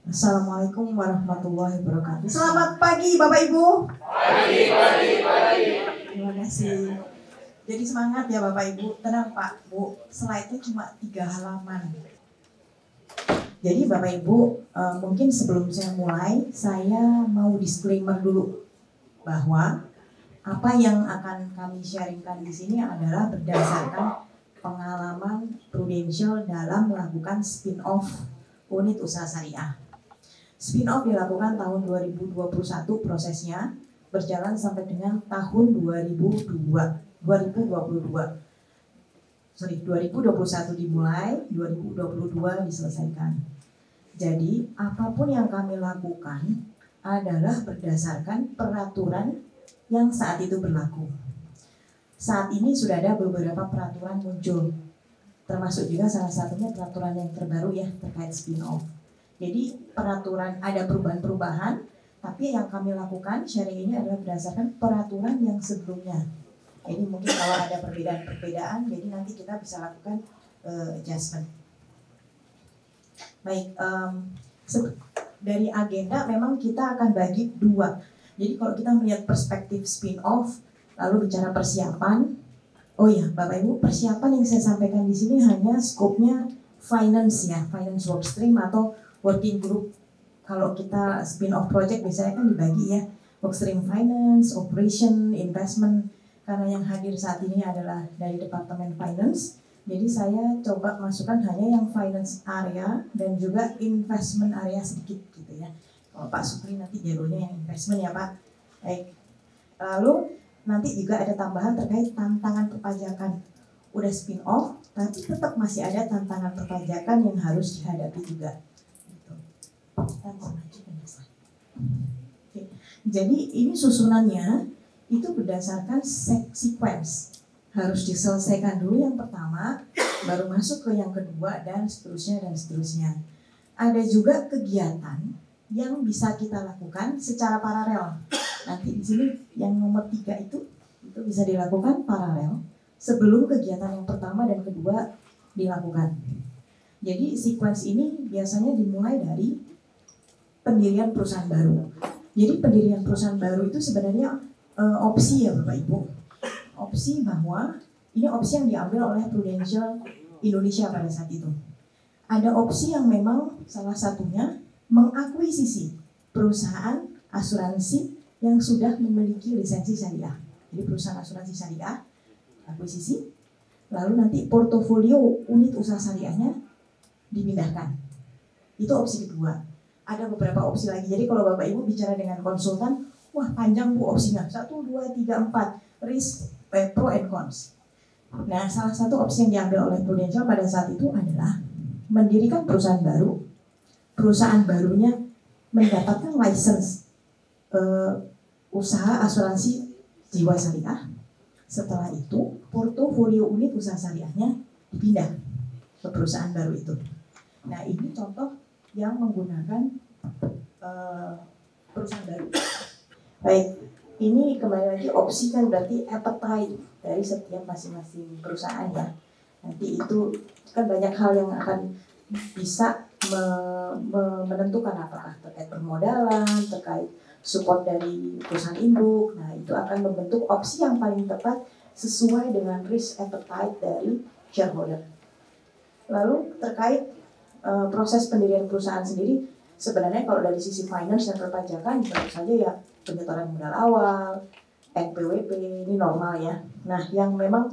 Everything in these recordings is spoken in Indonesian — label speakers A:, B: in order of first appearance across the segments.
A: Assalamualaikum warahmatullahi wabarakatuh. Selamat pagi Bapak Ibu. Pagi. Terima kasih. Jadi semangat ya Bapak Ibu. Tenang Pak, Bu. Slide-nya cuma 3 halaman. Jadi Bapak Ibu, mungkin sebelum saya mulai, saya mau disclaimer dulu bahwa apa yang akan kami sharingkan di sini adalah berdasarkan pengalaman Prudential dalam melakukan spin-off unit usaha syariah. Spin-off dilakukan tahun 2021 prosesnya, berjalan sampai dengan tahun 2021 dimulai, 2022 diselesaikan. Jadi apapun yang kami lakukan adalah berdasarkan peraturan yang saat itu berlaku. Saat ini sudah ada beberapa peraturan muncul, termasuk juga salah satunya peraturan yang terbaru ya terkait spin-off. Jadi peraturan ada perubahan-perubahan, tapi yang kami lakukan sharing ini adalah berdasarkan peraturan yang sebelumnya. Jadi mungkin kalau ada perbedaan-perbedaan, jadi nanti kita bisa lakukan adjustment. Baik, dari agenda memang kita akan bagi 2. Jadi kalau kita melihat perspektif spin-off, lalu bicara persiapan. Oh ya, Bapak Ibu, persiapan yang saya sampaikan di sini hanya skopnya finance ya, finance workstream atau working group. Kalau kita spin-off project biasanya kan dibagi ya, workstream finance, operation, investment. Karena yang hadir saat ini adalah dari Departemen Finance, jadi saya coba masukkan hanya yang finance area dan juga investment area sedikit gitu ya. Kalau Pak Supri nanti jagonya yang investment ya Pak. Baik. Lalu nanti juga ada tambahan terkait tantangan perpajakan. Udah spin off, tapi tetap masih ada tantangan perpajakan yang harus dihadapi juga. Gitu. Oke. Jadi ini susunannya itu berdasarkan sequence. Harus diselesaikan dulu yang pertama, baru masuk ke yang kedua dan seterusnya dan seterusnya. Ada juga kegiatan yang bisa kita lakukan secara paralel. Nanti di sini yang nomor 3 itu bisa dilakukan paralel sebelum kegiatan yang pertama dan kedua dilakukan. Jadi sequence ini biasanya dimulai dari pendirian perusahaan baru. Jadi pendirian perusahaan baru itu sebenarnya opsi ya Bapak Ibu. Opsi bahwa ini opsi yang diambil oleh Prudential Indonesia pada saat itu. Ada opsi yang memang salah satunya mengakuisisi perusahaan asuransi yang sudah memiliki lisensi syariah. Jadi perusahaan asuransi syariah, akuisisi, lalu nanti portofolio unit usaha syariahnya dipindahkan. Itu opsi kedua. Ada beberapa opsi lagi. Jadi kalau Bapak Ibu bicara dengan konsultan, wah panjang Bu opsinya. 1, 2, 3, 4. Risk, pro and cons. Nah, salah satu opsi yang diambil oleh Prudential pada saat itu adalah mendirikan perusahaan baru. Perusahaan barunya mendapatkan license usaha asuransi jiwa syariah. Setelah itu, portofolio unit usaha syariahnya dipindah ke perusahaan baru itu. Nah, ini contoh yang menggunakan perusahaan baru. Baik, ini kembali lagi opsi kan berarti appetite dari setiap masing-masing perusahaan ya. Nanti itu kan banyak hal yang akan bisa menentukan apakah terkait permodalan, terkait support dari perusahaan induk. Nah, itu akan membentuk opsi yang paling tepat sesuai dengan risk appetite dari shareholder. Lalu terkait proses pendirian perusahaan sendiri, sebenarnya kalau dari sisi finance dan perpajakan tentu saja ya penyetoran modal awal, NPWP ini normal ya. Nah, yang memang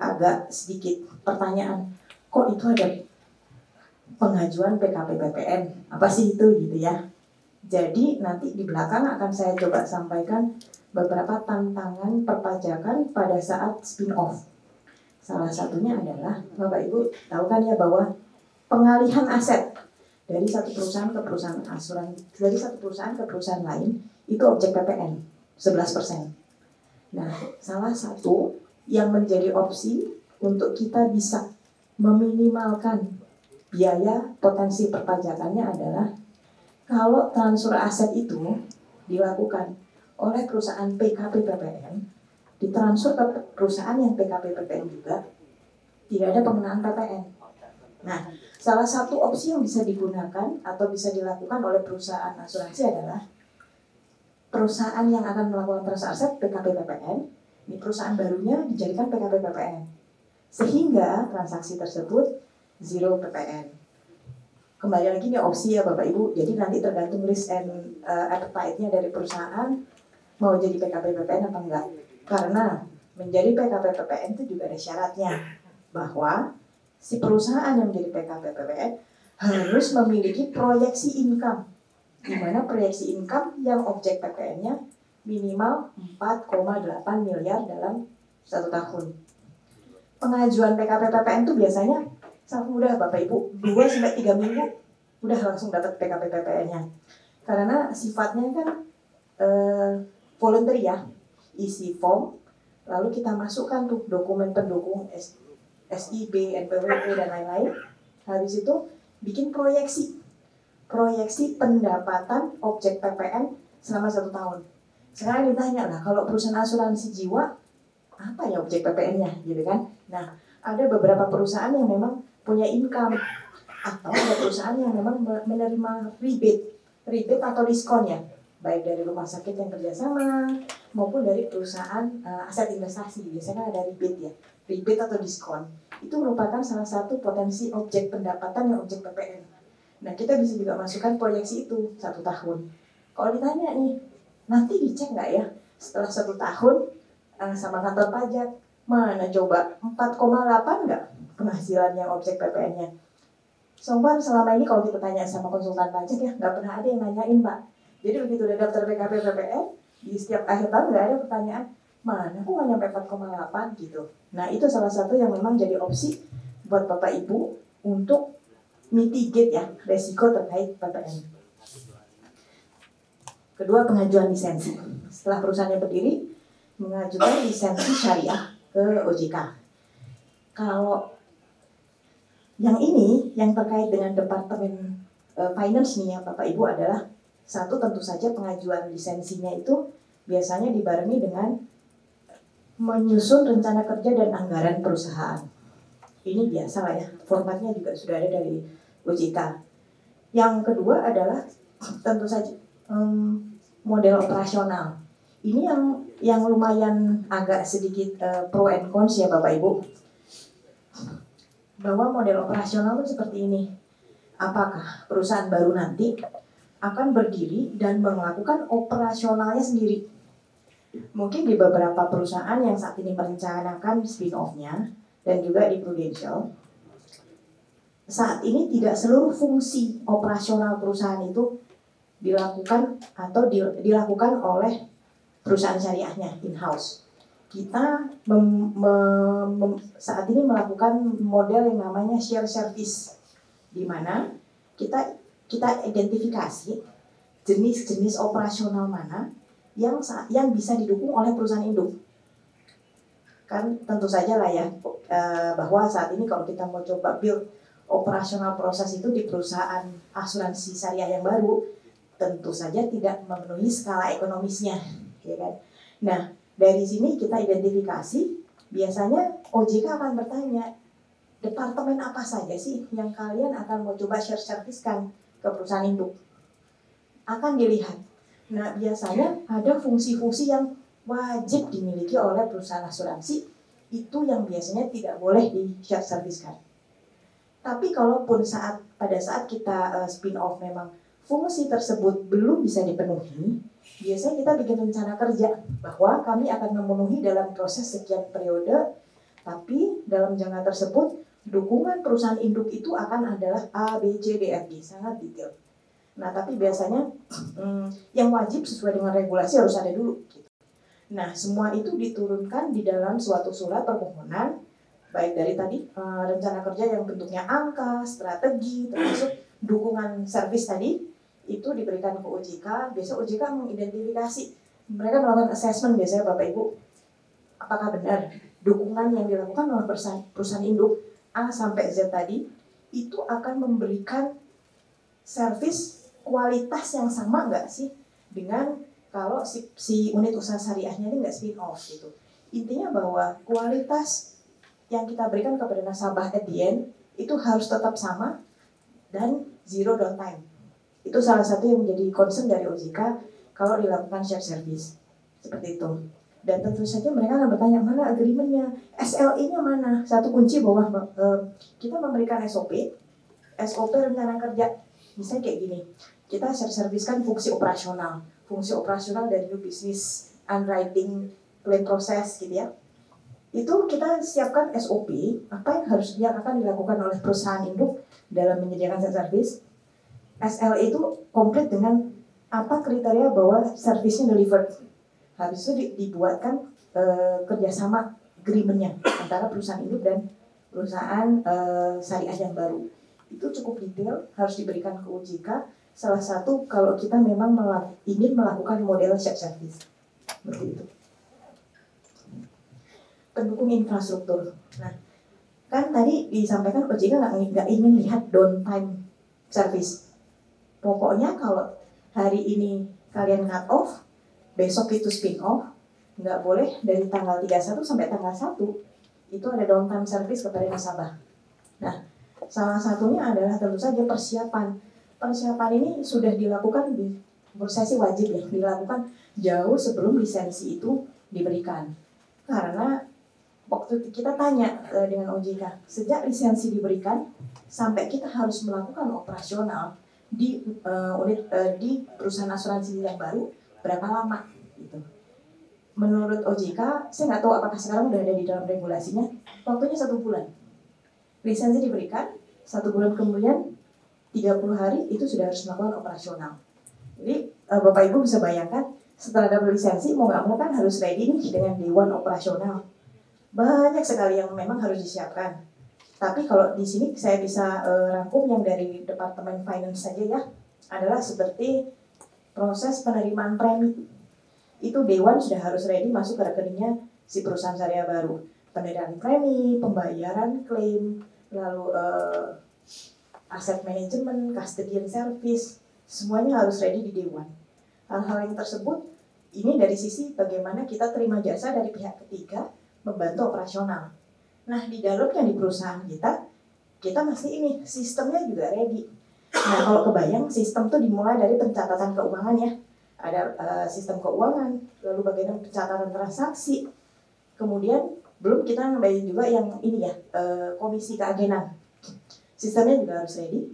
A: agak sedikit pertanyaan, kok itu ada pengajuan PKP-PPN, apa sih itu gitu ya. Jadi nanti di belakang akan saya coba sampaikan beberapa tantangan perpajakan pada saat spin-off. Salah satunya adalah, Bapak Ibu tahu kan ya bahwa pengalihan aset dari satu perusahaan ke perusahaan asuransi, dari satu perusahaan ke perusahaan lain, itu objek PPN, 11%. Nah, salah satu yang menjadi opsi untuk kita bisa meminimalkan biaya potensi perpajakannya adalah kalau transfer aset itu dilakukan oleh perusahaan PKP-PPN, ditransfer ke perusahaan yang PKP-PPN juga, tidak ada pengenaan PPN. Nah, salah satu opsi yang bisa digunakan atau bisa dilakukan oleh perusahaan asuransi adalah perusahaan yang akan melakukan transfer aset PKP-PPN, ini perusahaan barunya dijadikan PKP-PPN, sehingga transaksi tersebut zero PPN. Kembali lagi ini opsi ya Bapak Ibu, jadi nanti tergantung risk and appetite-nya dari perusahaan mau jadi PKP-PPN apa enggak. Karena menjadi PKP-PPN itu juga ada syaratnya, bahwa si perusahaan yang menjadi PKP-PPN harus memiliki proyeksi income, di mana proyeksi income yang objek PPN-nya minimal 4,8 miliar dalam 1 tahun. Pengajuan PKP-PPN itu biasanya sangat mudah Bapak Ibu, 2-3 minggu udah langsung dapat PKP-PPN-nya. Karena sifatnya kan voluntary ya, isi form, lalu kita masukkan tuh dokumen pendukung SIB, NPWP dan lain-lain. Habis itu bikin proyeksi pendapatan objek PPN selama 1 tahun. Sekarang ditanya lah, kalau perusahaan asuransi jiwa apa ya objek PPN-nya gitu kan? Nah, ada beberapa perusahaan yang memang punya income, atau ada perusahaan yang memang menerima rebate atau diskon ya, baik dari rumah sakit yang kerjasama maupun dari perusahaan aset investasi. Biasanya ada rebate atau diskon. Itu merupakan salah satu potensi objek pendapatan yang objek PPN. Nah, kita bisa juga masukkan proyeksi itu 1 tahun. Kalau ditanya nih, nanti dicek nggak ya setelah 1 tahun sama kantor pajak, mana coba 4,8 nggak penghasilan yang objek PPN-nya? Soalnya selama ini kalau kita tanya sama konsultan pajak ya, nggak pernah ada yang nanyain Pak. Jadi begitu udah daftar PKP-PPN, di setiap akhir tahun nggak ada pertanyaan, mana kok nggak nyampe 4,8 gitu. Nah, itu salah satu yang memang jadi opsi buat Bapak Ibu untuk mitigate ya resiko terkait PPN. Kedua, pengajuan lisensi. Setelah perusahaannya berdiri, mengajukan lisensi syariah ke OJK. Kalau yang ini yang terkait dengan Departemen Finance nih ya Bapak Ibu adalah satu, tentu saja pengajuan lisensinya itu biasanya dibarengi dengan menyusun rencana kerja dan anggaran perusahaan. Ini biasa lah ya, formatnya juga sudah ada dari OJK. Yang kedua adalah tentu saja model operasional. Ini yang lumayan agak sedikit pro and cons ya Bapak Ibu. Bahwa model operasional itu seperti ini. Apakah perusahaan baru nanti akan berdiri dan melakukan operasionalnya sendiri? Mungkin di beberapa perusahaan yang saat ini merencanakan spin-off-nya dan juga di Prudential, saat ini tidak seluruh fungsi operasional perusahaan itu dilakukan atau dilakukan oleh perusahaan syariahnya in-house. Kita saat ini melakukan model yang namanya share service, di mana kita identifikasi jenis-jenis operasional mana yang bisa didukung oleh perusahaan induk. Kan tentu saja lah ya, bahwa saat ini kalau kita mau coba build operasional proses itu di perusahaan asuransi syariah yang baru, tentu saja tidak memenuhi skala ekonomisnya, ya kan? Nah, dari sini kita identifikasi, biasanya OJK akan bertanya, departemen apa saja sih yang kalian akan mau coba share service-kan ke perusahaan induk? Akan dilihat. Nah, biasanya ada fungsi-fungsi yang wajib dimiliki oleh perusahaan asuransi, itu yang biasanya tidak boleh di-share service-kan. Tapi kalaupun pada saat kita spin-off memang fungsi tersebut belum bisa dipenuhi, biasanya kita bikin rencana kerja bahwa kami akan memenuhi dalam proses sekian periode, tapi dalam jangka tersebut dukungan perusahaan induk itu akan adalah A, B, C, D, F, G, sangat detail. Nah, tapi biasanya yang wajib sesuai dengan regulasi harus ada dulu. Nah, semua itu diturunkan di dalam suatu surat permohonan, baik dari tadi rencana kerja yang bentuknya angka, strategi, termasuk dukungan servis tadi, itu diberikan ke OJK. Biasanya OJK mengidentifikasi, mereka melakukan assessment biasanya Bapak Ibu, apakah benar dukungan yang dilakukan oleh perusahaan induk A sampai Z tadi itu akan memberikan servis kualitas yang sama nggak sih dengan kalau si unit usaha syariahnya ini nggak spin off gitu. Intinya bahwa kualitas yang kita berikan kepada nasabah at the end itu harus tetap sama dan zero downtime. Itu salah satu yang menjadi concern dari OJK kalau dilakukan shared service seperti itu. Dan tentu saja mereka akan bertanya, mana agreement-nya, SLA-nya mana? Satu kunci bahwa kita memberikan SOP rencana kerja. Misalnya kayak gini, kita shared service kan fungsi operasional dari new business underwriting claim process gitu ya. Itu kita siapkan SOP apa yang akan dilakukan oleh perusahaan induk dalam menyediakan service. SLA itu komplit dengan apa kriteria bahwa servisnya delivered. Habis itu dibuatkan kerjasama agreement-nya antara perusahaan induk dan perusahaan syariah yang baru. Itu cukup detail, harus diberikan ke OJK. Salah satu kalau kita memang ingin melakukan model shared service seperti itu. Pendukung infrastruktur. Nah, kan tadi disampaikan OJK nggak ingin lihat downtime service. Pokoknya kalau hari ini kalian cut off, besok itu spin off, nggak boleh dari tanggal 31 sampai tanggal 1 itu ada downtime service kepada nasabah. Nah, salah satunya adalah tentu saja persiapan. Persiapan ini sudah dilakukan menurut saya sih wajib ya, dilakukan jauh sebelum lisensi itu diberikan. Karena waktu kita tanya dengan OJK, sejak lisensi diberikan sampai kita harus melakukan operasional di di perusahaan asuransi yang baru berapa lama gitu. Menurut OJK, saya nggak tahu apakah sekarang udah ada di dalam regulasinya, waktunya 1 bulan. Lisensi diberikan, 1 bulan kemudian 30 hari itu sudah harus melakukan operasional. Jadi Bapak Ibu bisa bayangkan setelah dapat lisensi mau nggak mau kan harus ready nih dengan dewan operasional. Banyak sekali yang memang harus disiapkan. Tapi kalau di sini saya bisa rangkum yang dari Departemen Finance saja ya, adalah seperti proses penerimaan premi. Itu dewan sudah harus ready masuk ke rekeningnya si perusahaan syariah baru. Penerimaan premi, pembayaran klaim, lalu aset manajemen, custodian service, semuanya harus ready di dewan. Hal-hal yang tersebut ini dari sisi bagaimana kita terima jasa dari pihak ketiga membantu operasional. Nah, di dalamnya di perusahaan kita mesti ini sistemnya juga ready. Nah, kalau kebayang sistem tuh dimulai dari pencatatan keuangan ya. Ada sistem keuangan, lalu bagaimana pencatatan transaksi. Kemudian belum kita nambahin juga yang ini ya, komisi keagenan. Sistemnya juga harus ready.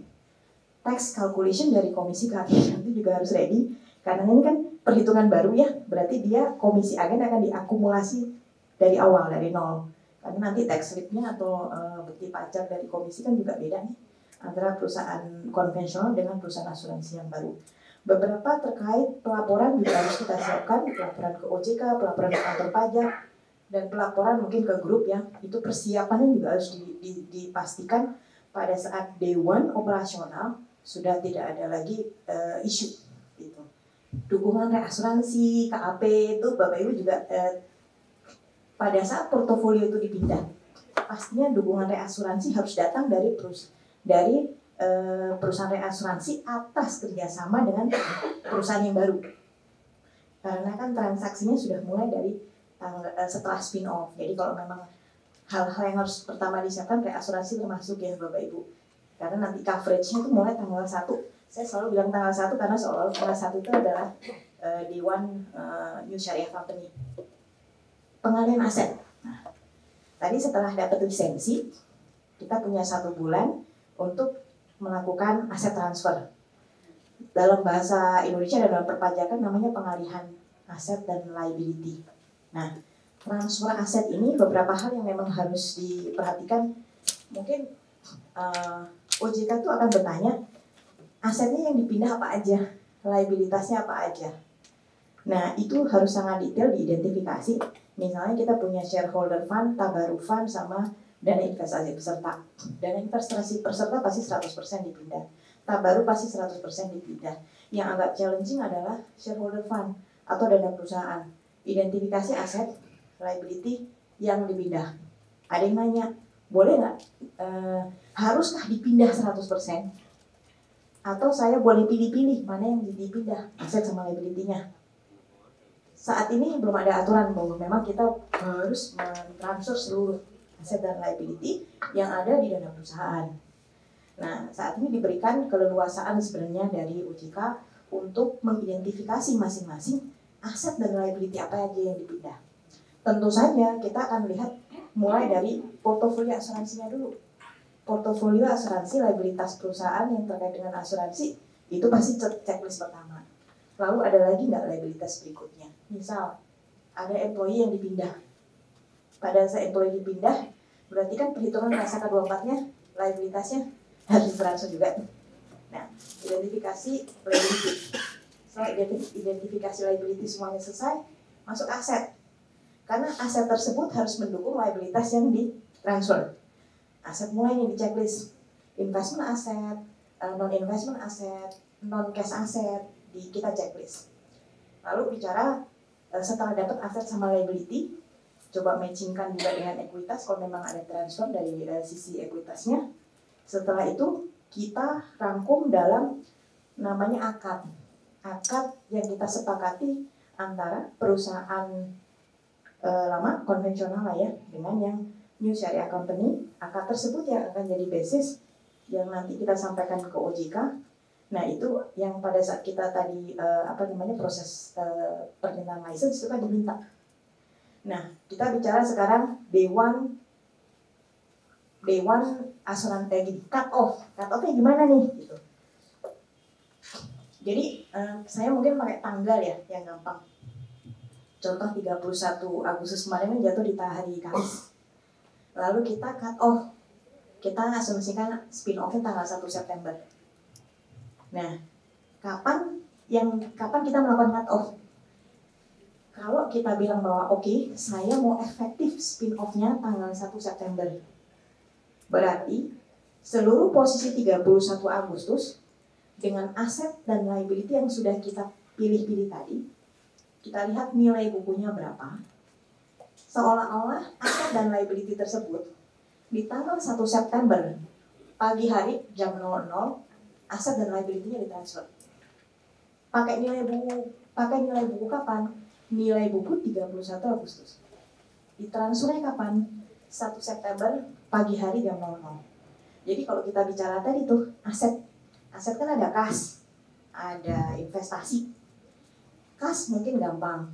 A: Tax calculation dari komisi keagenan itu juga harus ready. Karena ini kan perhitungan baru ya, berarti dia komisi agen akan diakumulasi dari awal, dari nol. Karena nanti tax slip-nya atau bukti pajak dari komisi kan juga beda nih antara perusahaan konvensional dengan perusahaan asuransi yang baru. Beberapa terkait pelaporan juga harus kita siapkan, pelaporan ke OJK, pelaporan ke kantor pajak, dan pelaporan mungkin ke grup ya. Itu persiapannya juga harus dipastikan pada saat dewan operasional sudah tidak ada lagi isu gitu. Dukungan reasuransi, KAP itu Bapak Ibu juga pada saat portofolio itu dipindah, pastinya dukungan reasuransi harus datang dari perusahaan reasuransi atas kerjasama dengan perusahaan yang baru. Karena kan transaksinya sudah mulai dari setelah spin off. Jadi kalau memang hal-hal yang harus pertama disiapkan reasuransi termasuk ya Bapak Ibu. Karena nanti coveragenya itu mulai tanggal 1. Saya selalu bilang tanggal 1 karena seolah-olah tanggal 1 itu adalah Dewan New Syariah Company. Pengalihan aset. Nah, tadi setelah dapat lisensi, kita punya 1 bulan untuk melakukan aset transfer. Dalam bahasa Indonesia dan dalam perpajakan namanya pengalihan aset dan liability. Nah, transfer aset ini beberapa hal yang memang harus diperhatikan. Mungkin OJK itu akan bertanya, asetnya yang dipindah apa aja, liabilitasnya apa aja. Nah, itu harus sangat detail diidentifikasi. Misalnya kita punya shareholder fund, tabaruk fund, sama dana investasi peserta. Dana investasi peserta pasti 100% dipindah. Tabaruk pasti 100% dipindah. Yang agak challenging adalah shareholder fund atau dana perusahaan. Identifikasi aset, liability yang dipindah. Ada yang nanya, boleh nggak? Haruskah dipindah 100%? Atau saya boleh pilih-pilih mana yang dipindah, aset sama liability-nya? Saat ini belum ada aturan bahwa memang kita harus mentransfer seluruh aset dan liability yang ada di dana perusahaan. Nah, saat ini diberikan keleluasaan sebenarnya dari OJK untuk mengidentifikasi masing-masing aset dan liability apa aja yang dipindah. Tentu saja kita akan melihat mulai dari portofolio asuransinya dulu. Portofolio asuransi liabilitas perusahaan yang terkait dengan asuransi itu pasti checklist pertama. Lalu ada lagi nggak liabilitas berikutnya? Misal ada employee yang dipindah. Pada saat employee dipindah, berarti kan perhitungan masa ke-24-nya liabilitasnya harus ditransfer juga. Nah, identifikasi liability. Setelah identifikasi liability semuanya selesai, masuk aset. Karena aset tersebut harus mendukung liabilitas yang ditransfer. Aset mulai nih di checklist. Investment aset, non-investment aset, non-cash aset, kita checklist. Lalu bicara setelah dapat aset sama liability, coba matchingkan juga dengan ekuitas kalau memang ada transfer dari sisi ekuitasnya. Setelah itu kita rangkum dalam namanya akad. Akad yang kita sepakati antara perusahaan lama konvensional lah ya dengan yang new syariah company. Akad tersebut yang akan jadi basis yang nanti kita sampaikan ke OJK. Nah itu yang pada saat kita tadi proses permintaan license itu kan diminta. Nah kita bicara sekarang day one asuransi gini, cut offnya gimana nih gitu. Jadi saya mungkin pakai tanggal ya yang gampang. Contoh 31 Agustus kemarin kan jatuh di hari Kamis. Lalu kita cut off. Kita asumsikan spin off-nya tanggal 1 September. Nah, kapan kita melakukan cut off? Kalau kita bilang bahwa oke, saya mau efektif spin off-nya tanggal 1 September. Berarti seluruh posisi 31 Agustus dengan aset dan liability yang sudah kita pilih-pilih tadi, kita lihat nilai bukunya berapa. Seolah-olah aset dan liability tersebut di tanggal 1 September pagi hari jam 00 aset dan liability-nya ditransfer. Pakai nilai buku kapan? Nilai buku 31 Agustus. Ditransfernya kapan? 1 September pagi hari jam 00. Jadi kalau kita bicara tadi tuh aset kan ada kas, ada investasi. Kas mungkin gampang.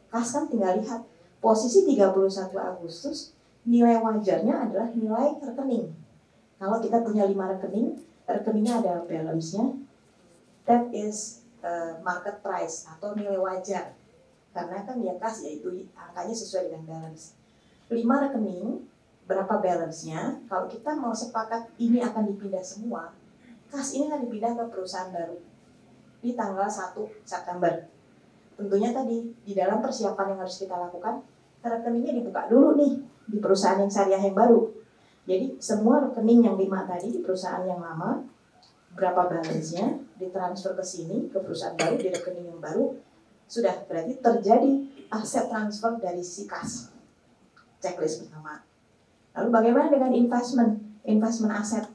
A: Kas kan tinggal lihat posisi 31 Agustus nilai wajarnya adalah nilai rekening. Kalau kita punya 5 rekening, rekeningnya ada balance-nya. That is market price atau nilai wajar. Karena kan dia kas yaitu angkanya sesuai dengan balance. 5 rekening, berapa balance-nya? Kalau kita mau sepakat ini akan dipindah semua, kas ini akan dipindah ke perusahaan baru di tanggal 1 September. Tentunya tadi di dalam persiapan yang harus kita lakukan, rekeningnya dibuka dulu nih di perusahaan yang syariah yang baru. Jadi semua rekening yang 5 tadi di perusahaan yang lama, berapa balance-nya, ditransfer ke sini ke perusahaan baru di rekening yang baru, sudah berarti terjadi aset transfer dari si kas. Checklist pertama. Lalu bagaimana dengan investment aset?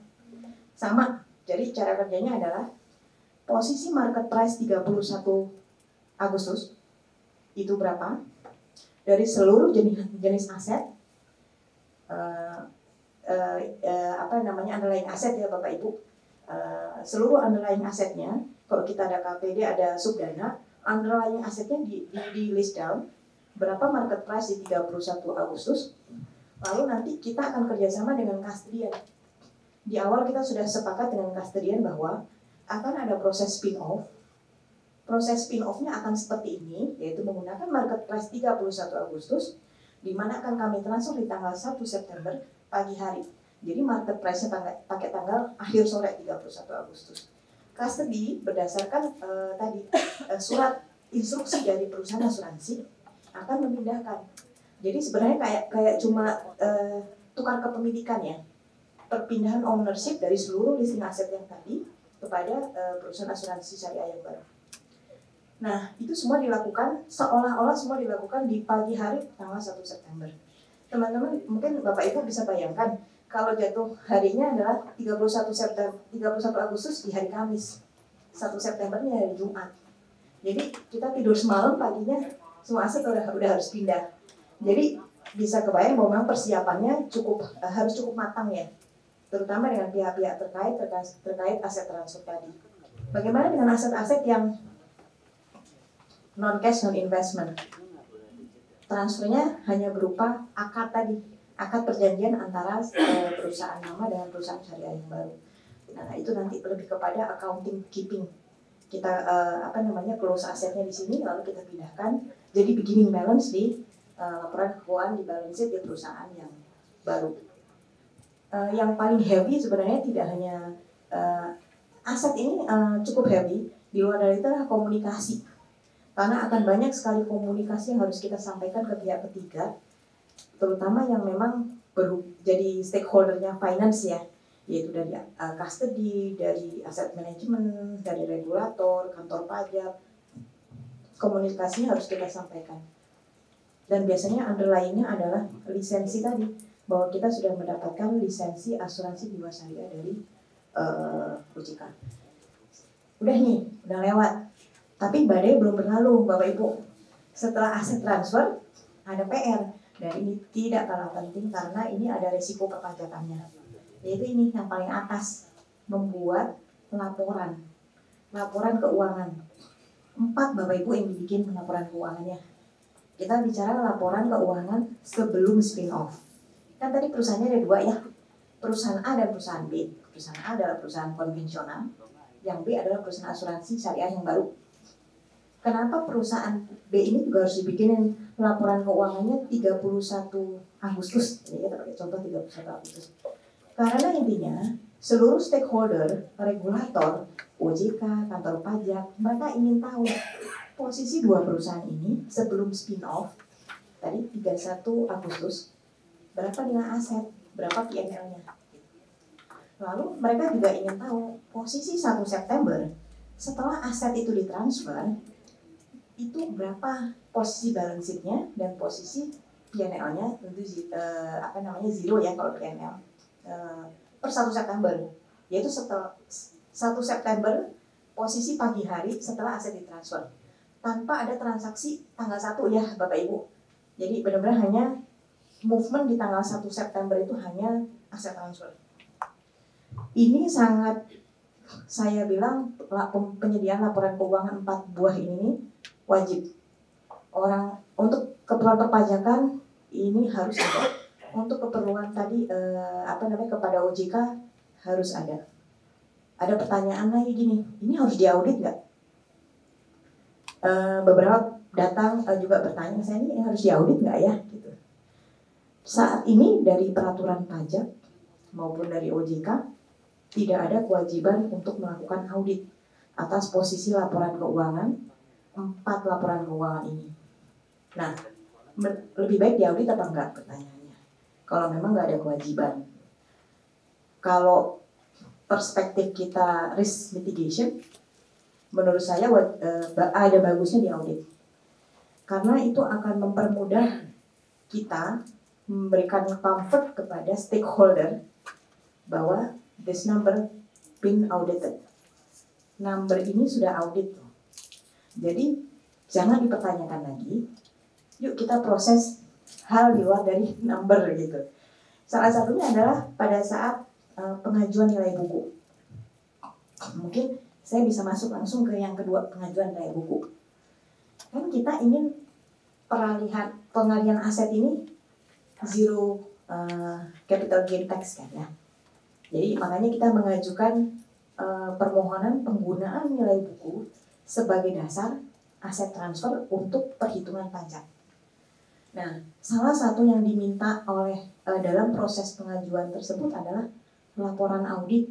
A: Sama. Jadi cara kerjanya adalah posisi market price 31 Agustus itu berapa? Dari seluruh jenis aset, underlying aset ya Bapak Ibu, seluruh underlying asetnya, kalau kita ada KPD, ada subdana, underlying asetnya di list down, berapa market price di 31 Agustus, lalu nanti kita akan kerjasama dengan custodian. Di awal kita sudah sepakat dengan custodian bahwa akan ada proses spin-off. Proses spin-off-nya akan seperti ini, yaitu menggunakan market price 31 Agustus, di mana akan kami transfer di tanggal 1 September pagi hari. Jadi market price-nya pakai tanggal akhir sore 31 Agustus. Custody berdasarkan surat instruksi dari perusahaan asuransi akan memindahkan. Jadi sebenarnya kayak cuma tukar kepemilikan ya. Perpindahan ownership dari seluruh listing aset yang tadi kepada perusahaan asuransi syariah yang baru. Nah, itu semua dilakukan, seolah-olah semua dilakukan di pagi hari tanggal 1 September. Teman-teman, mungkin Bapak Ibu bisa bayangkan, kalau jatuh harinya adalah 31 Agustus di hari Kamis. 1 Septembernya hari Jumat. Jadi, kita tidur semalam, paginya semua aset udah harus pindah. Jadi, bisa kebayang bahwa memang persiapannya harus cukup matang ya. terutama dengan pihak-pihak terkait aset transfer tadi. Bagaimana dengan aset-aset yang non cash non investment? Transfernya hanya berupa akad tadi, akad perjanjian antara perusahaan lama dengan perusahaan syariah yang baru. Nah, itu nanti lebih kepada accounting keeping. Kita close asetnya di sini, lalu kita pindahkan jadi beginning balance di laporan keuangan di balance sheet di perusahaan yang baru. Yang paling heavy sebenarnya tidak hanya aset ini cukup heavy, di luar dari itu adalah komunikasi. Karena akan banyak sekali komunikasi yang harus kita sampaikan ke pihak ketiga, terutama yang memang jadi stakeholdernya finance ya, yaitu dari custody, dari asset management, dari regulator, kantor pajak. Komunikasinya harus kita sampaikan. Dan biasanya underlying-nya adalah lisensi tadi, bahwa kita sudah mendapatkan lisensi asuransi jiwasraya dari OJK. Udah nih, udah lewat. Tapi badai belum berlalu, Bapak Ibu. Setelah aset transfer, ada PR. Dan ini tidak kalah penting karena ini ada resiko perpajakannya. Yaitu ini yang paling atas, membuat laporan keuangan. 4 Bapak Ibu yang dibikin laporan keuangannya. Kita bicara laporan keuangan sebelum spin-off. Kan tadi perusahaannya ada 2 ya, perusahaan A dan perusahaan B. Perusahaan A adalah perusahaan konvensional, yang B adalah perusahaan asuransi syariah yang baru. Kenapa perusahaan B ini juga harus dibikinin laporan keuangannya 31 Agustus? Ini kita pakai contoh 31 Agustus. Karena intinya seluruh stakeholder, regulator, OJK, kantor pajak, mereka ingin tahu posisi 2 perusahaan ini sebelum spin-off, tadi 31 Agustus, berapa nilai aset, berapa P&L-nya. Lalu mereka juga ingin tahu posisi 1 September, setelah aset itu ditransfer, itu berapa posisi balance sheet-nya dan posisi P&L-nya, tentu zero ya kalau P&L, per 1 September, yaitu setelah 1 September posisi pagi hari setelah aset ditransfer, tanpa ada transaksi tanggal 1 ya Bapak Ibu. Jadi benar-benar hanya movement di tanggal 1 September itu hanya aset transfer. Ini sangat, saya bilang penyediaan laporan keuangan 4 buah ini wajib. Orang untuk keperluan perpajakan ini harus ada. Untuk keperluan tadi kepada OJK harus ada. Ada pertanyaan lagi gini, ini harus diaudit nggak? Beberapa datang juga bertanya, saya ini harus diaudit nggak ya? Gitu. Saat ini dari peraturan pajak maupun dari OJK tidak ada kewajiban untuk melakukan audit atas posisi laporan keuangan 4 laporan keuangan ini. Nah, lebih baik diaudit apa enggak pertanyaannya? Kalau memang nggak ada kewajiban. Kalau perspektif kita risk mitigation, menurut saya ada bagusnya diaudit. Karena itu akan mempermudah kita memberikan comfort kepada stakeholder bahwa this number been audited. Number ini sudah audit. Jadi jangan dipertanyakan lagi. Yuk kita proses hal di luar dari number gitu. Salah satunya adalah pada saat pengajuan nilai buku. Mungkin saya bisa masuk langsung ke yang kedua, pengajuan nilai buku. Kan kita ingin pengalihan aset ini zero capital gain tax kan ya. Jadi makanya kita mengajukan permohonan penggunaan nilai buku sebagai dasar aset transfer untuk perhitungan pajak. Nah, salah satu yang diminta dalam proses pengajuan tersebut adalah laporan audit.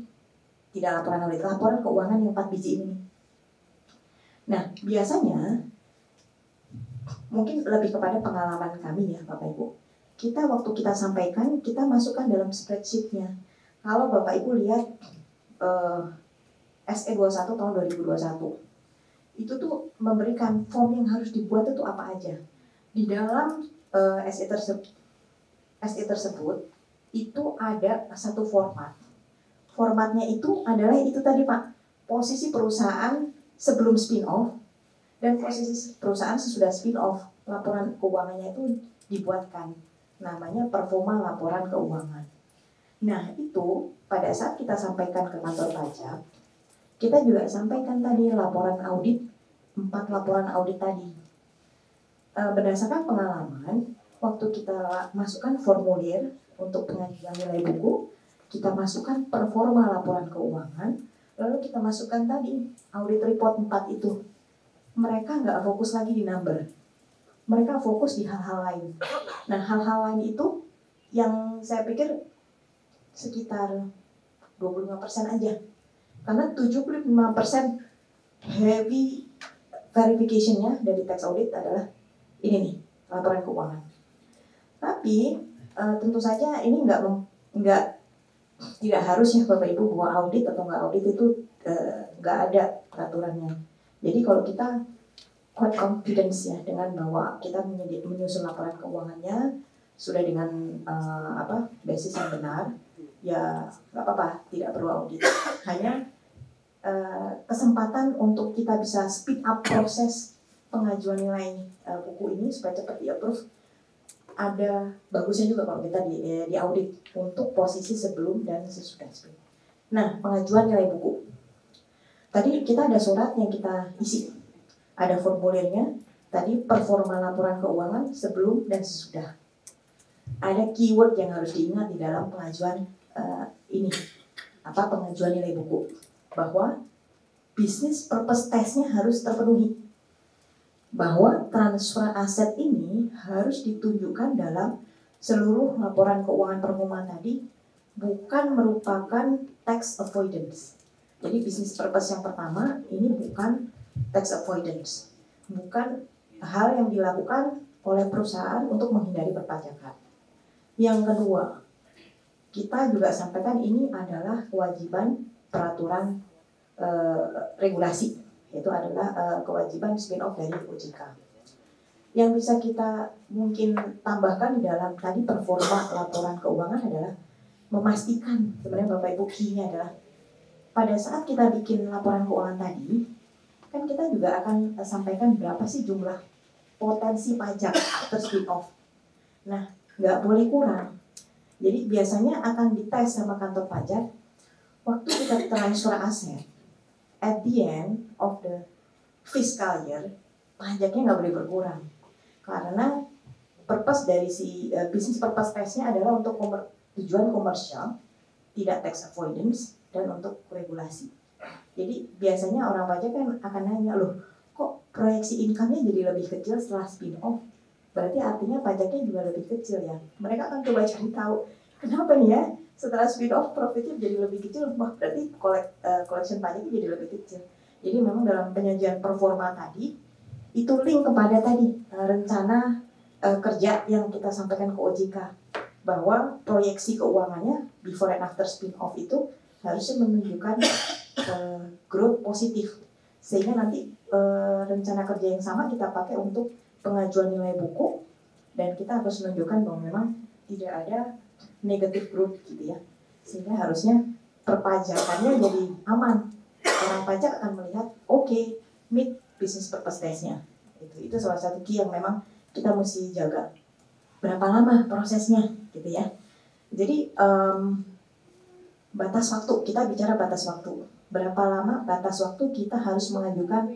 A: Tidak laporan audit, laporan keuangan yang 4 biji ini. Nah, biasanya mungkin lebih kepada pengalaman kami ya Bapak Ibu. Waktu kita sampaikan, kita masukkan dalam spreadsheet-nya. Kalau Bapak Ibu lihat SE21 tahun 2021, itu tuh memberikan form yang harus dibuat itu apa aja. Di dalam SE tersebut itu ada satu format. Formatnya itu adalah itu tadi Pak, posisi perusahaan sebelum spin-off dan posisi perusahaan sesudah spin-off. Laporan keuangannya itu dibuatkan, namanya performa laporan keuangan. Nah itu pada saat kita sampaikan ke kantor pajak, kita juga sampaikan tadi laporan audit, 4 laporan audit tadi. Berdasarkan pengalaman, waktu kita masukkan formulir untuk pengajuan nilai buku, kita masukkan performa laporan keuangan, lalu kita masukkan tadi audit report 4 itu. Mereka nggak fokus lagi di number, mereka fokus di hal-hal lain. Nah hal-hal lain itu yang saya pikir sekitar 25% aja. Karena 75% heavy verification-nya dari tax audit adalah ini nih, laporan keuangan. Tapi tentu saja ini tidak harus ya Bapak Ibu bahwa audit atau nggak audit itu nggak ada peraturannya. Jadi kalau kita quite confidence ya dengan bahwa kita menyusun laporan keuangannya sudah dengan basis yang benar, ya nggak apa-apa, tidak perlu audit. Hanya kesempatan untuk kita bisa speed up proses pengajuan nilai buku ini supaya cepat di-approve, ada bagusnya juga kalau kita di audit untuk posisi sebelum dan sesudah spin. Nah, pengajuan nilai buku. Tadi kita ada surat yang kita isi, ada formulirnya. Tadi performa laporan keuangan sebelum dan sesudah. Ada keyword yang harus diingat di dalam pengajuan pengajuan nilai buku, bahwa business purpose test-nya harus terpenuhi, bahwa transfer aset ini harus ditunjukkan dalam seluruh laporan keuangan performa tadi, bukan merupakan tax avoidance. Jadi business purpose yang pertama ini bukan tax avoidance, bukan hal yang dilakukan oleh perusahaan untuk menghindari perpajakan. Yang kedua, kita juga sampaikan ini adalah kewajiban peraturan regulasi, yaitu adalah kewajiban spin-off dari OJK. Yang bisa kita mungkin tambahkan di dalam tadi performa laporan keuangan adalah memastikan, sebenarnya Bapak Ibu key-nya adalah pada saat kita bikin laporan keuangan tadi, kan kita juga akan sampaikan berapa sih jumlah potensi pajak after spin-off. Nah, nggak boleh kurang. Jadi biasanya akan dites sama kantor pajak waktu kita transfer aset. At the end of the fiscal year, pajaknya nggak boleh berkurang. Karena purpose dari si business purpose test-nya adalah untuk tujuan komersial, tidak tax avoidance, dan untuk regulasi. Jadi biasanya orang pajak kan akan nanya, loh kok proyeksi income-nya jadi lebih kecil setelah spin-off? Berarti artinya pajaknya juga lebih kecil ya. Mereka akan coba cari tahu, kenapa nih ya? Setelah spin-off profitnya jadi lebih kecil, wah berarti collection pajaknya jadi lebih kecil. Jadi memang dalam penyajian performa tadi, itu link kepada tadi rencana kerja yang kita sampaikan ke OJK, bahwa proyeksi keuangannya before and after spin-off itu harusnya menunjukkan growth positif. Sehingga nanti rencana kerja yang sama kita pakai untuk pengajuan nilai buku, dan kita harus menunjukkan bahwa memang tidak ada negative growth gitu ya, sehingga harusnya perpajakannya jadi aman. Orang pajak akan melihat okay, meet business purpose test-nya. Itu salah satu key yang memang kita mesti jaga. Berapa lama prosesnya gitu ya. Jadi batas waktu, kita bicara batas waktu. Berapa lama batas waktu kita harus mengajukan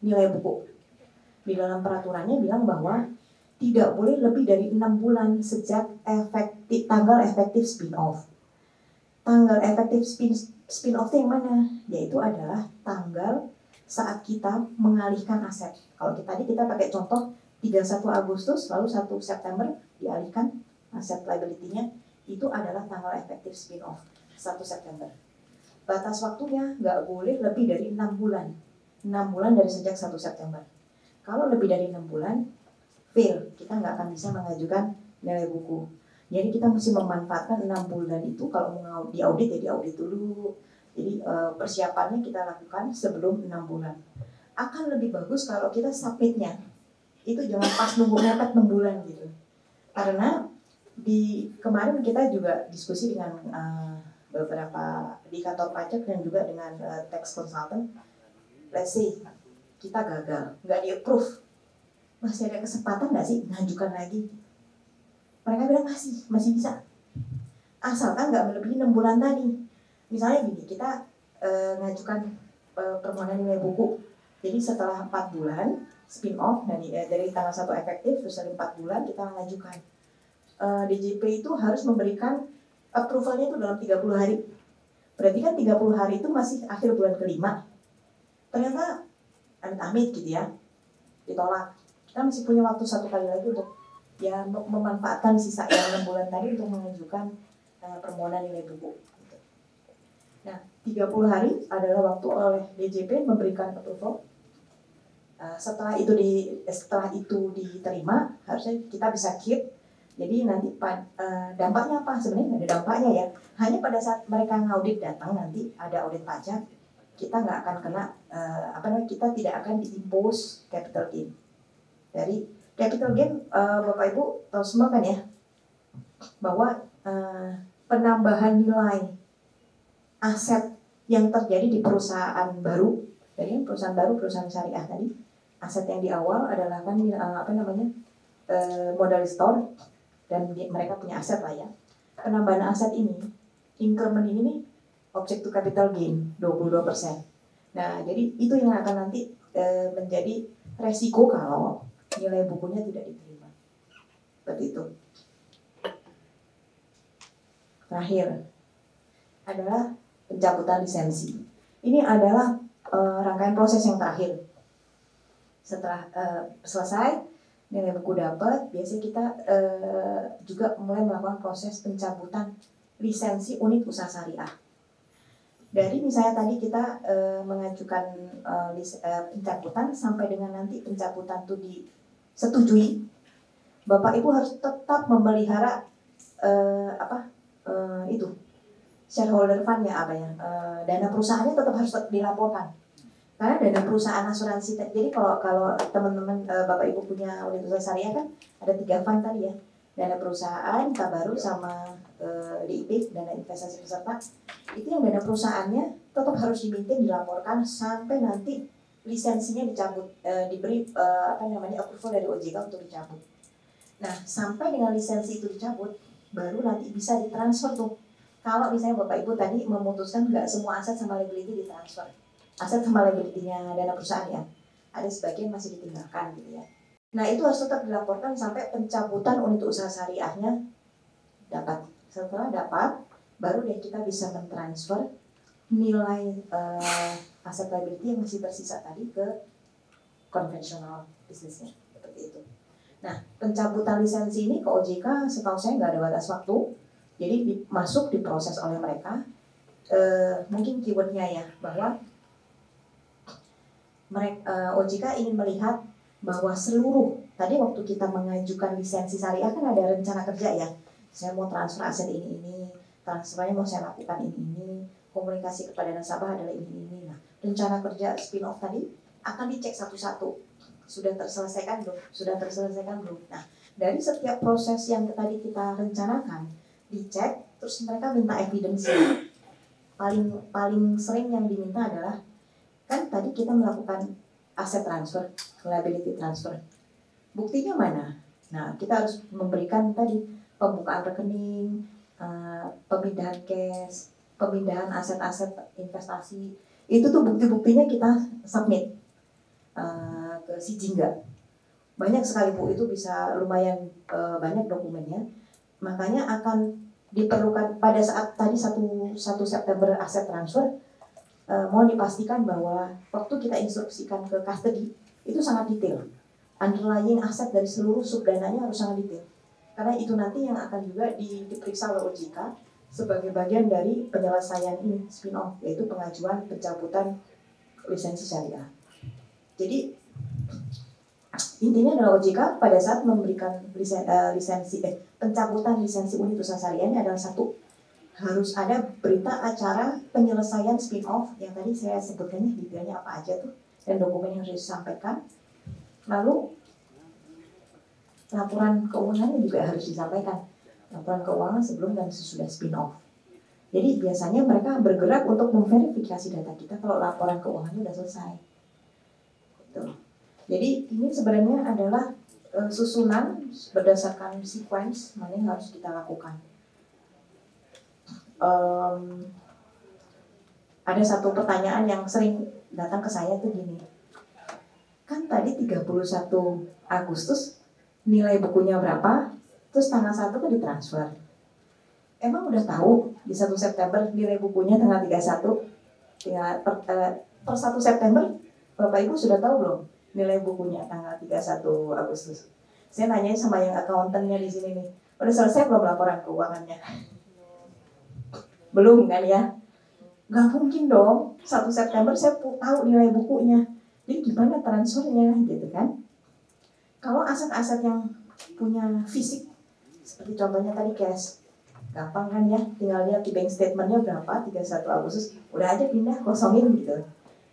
A: nilai buku. Di dalam peraturannya bilang bahwa tidak boleh lebih dari 6 bulan sejak tanggal efektif spin-off. Tanggal efektif spin-off itu yang mana? Yaitu adalah tanggal saat kita mengalihkan aset. Kalau tadi kita pakai contoh 31 Agustus lalu 1 September dialihkan aset liability-nya, itu adalah tanggal efektif spin-off 1 September. Batas waktunya nggak boleh lebih dari 6 bulan. 6 bulan dari sejak 1 September. Kalau lebih dari 6 bulan, fail, kita nggak akan bisa mengajukan nilai buku. Jadi kita mesti memanfaatkan 6 bulan itu, kalau mau diaudit ya diaudit dulu. Jadi persiapannya kita lakukan sebelum 6 bulan. Akan lebih bagus kalau kita submit-nya itu jangan pas nunggu mepet 6 bulan gitu. Karena kemarin kita juga diskusi dengan beberapa di kantor pajak dan juga dengan tax consultant. Let's say kita gagal, nggak di-approve, masih ada kesempatan nggak sih ngajukan lagi? Mereka bilang masih bisa. asalkan nggak melebihi 6 bulan tadi. Misalnya gini, kita ngajukan permohonan nilai buku. Jadi setelah 4 bulan spin off dari tanggal 1 efektif terus dari 4 bulan kita mengajukan. DJP itu harus memberikan approvalnya itu dalam 30 hari. Berarti kan 30 hari itu masih akhir bulan kelima. Ternyata amit-amit gitu ya, ditolak. Kita masih punya waktu 1 kali lagi untuk ya memanfaatkan sisa yang 6 bulan tadi untuk mengajukan permohonan nilai buku. Nah, 30 hari adalah waktu oleh DJP memberikan approval. Setelah itu diterima, harusnya kita bisa keep. Jadi nanti dampaknya apa? Sebenarnya nggak ada dampaknya ya. Hanya pada saat mereka ngaudit datang nanti ada audit pajak, kita nggak akan kena kita tidak akan diimpose capital gain. Dari capital gain Bapak Ibu tahu semua kan ya bahwa penambahan nilai aset yang terjadi di perusahaan baru, jadi perusahaan baru, perusahaan syariah tadi, aset yang di awal adalah kan modal store dan mereka punya aset lah ya. Penambahan aset ini, increment ini nih object to capital gain 22%. Nah, jadi itu yang akan nanti menjadi resiko kalau nilai bukunya tidak diterima. Seperti itu. Terakhir adalah pencabutan lisensi. Ini adalah rangkaian proses yang terakhir. Setelah selesai nilai buku dapat, biasanya kita juga mulai melakukan proses pencabutan lisensi unit usaha syariah. Dari misalnya tadi kita mengajukan pencabutan sampai dengan nanti pencabutan itu disetujui, Bapak Ibu harus tetap memelihara shareholder fund-nya dana perusahaannya tetap harus dilaporkan. Karena dana perusahaan asuransi, jadi kalau teman-teman Bapak Ibu punya unit usaha syariah kan ada 3 fund tadi ya, dana perusahaan, Tabarut sama DIP, dana investasi peserta. Itu yang dana perusahaannya tetap harus dilaporkan sampai nanti lisensinya dicabut, diberi approval dari OJK untuk dicabut. Nah, sampai dengan lisensi itu dicabut, baru nanti bisa ditransfer tuh. Kalau misalnya Bapak Ibu tadi memutuskan nggak semua aset sama liability ditransfer. Aset sama liability-nya dana perusahaan ya, ada sebagian masih ditinggalkan gitu ya. Nah, itu harus tetap dilaporkan sampai pencabutan unit usaha syariahnya dapat. Setelah dapat, baru deh kita bisa mentransfer nilai aset liability yang masih tersisa tadi ke konvensional bisnisnya, seperti itu. Nah, pencabutan lisensi ini ke OJK setahu saya nggak ada batas waktu, jadi masuk diproses oleh mereka. Mungkin keywordnya ya, bahwa OJK ingin melihat bahwa seluruh, tadi waktu kita mengajukan lisensi syariah kan ada rencana kerja ya, saya mau transfer aset ini, transfernya mau saya lakukan ini, komunikasi kepada nasabah adalah ini. Nah, rencana kerja spin off tadi akan dicek satu-satu, sudah terselesaikan belum. Nah, dari setiap proses yang tadi kita rencanakan dicek, terus mereka minta evidence. Paling sering yang diminta adalah, kan tadi kita melakukan aset transfer, liability transfer. Buktinya mana? Nah, kita harus memberikan tadi pembukaan rekening, pemindahan cash, pemindahan aset-aset investasi. Itu tuh bukti-buktinya kita submit ke si Jingga. Banyak sekali Bu, itu bisa lumayan banyak dokumennya. Makanya akan diperlukan pada saat tadi 1 September aset transfer, mohon dipastikan bahwa waktu kita instruksikan ke custody itu sangat detail. Underlying aset dari seluruh subdananya harus sangat detail. Karena itu nanti yang akan juga diperiksa oleh OJK sebagai bagian dari penyelesaian ini spin off, yaitu pengajuan pencabutan lisensi syariah. Jadi intinya adalah OJK pada saat memberikan pencabutan lisensi unit usaha syariah ini adalah satu, harus ada berita acara penyelesaian spin off yang tadi saya sebutkannya detailnya apa aja tuh dan dokumen yang harus disampaikan. Lalu laporan keuangan juga harus disampaikan, laporan keuangan sebelum dan sesudah spin off. Jadi biasanya mereka bergerak untuk memverifikasi data kita kalau laporan keuangannya sudah selesai. Gitu. Jadi ini sebenarnya adalah susunan berdasarkan sequence mana yang harus kita lakukan. ada satu pertanyaan yang sering datang ke saya tuh gini, kan tadi 31 Agustus nilai bukunya berapa, terus tanggal 1 kan ditransfer. Emang udah tahu di 1 September nilai bukunya tanggal 31? Ya, per 1 September Bapak Ibu sudah tahu belum nilai bukunya tanggal 31 Agustus? Saya nanya sama yang akuntannya di sini nih, udah selesai belum laporan keuangannya? Belum kan ya? Gak mungkin dong, 1 September saya tahu nilai bukunya. Jadi gimana transfernya gitu kan? Kalau aset-aset yang punya fisik, seperti contohnya tadi cash, gampang kan ya, tinggal lihat di bank statementnya berapa 31 Agustus, udah aja pindah, kosongin gitu.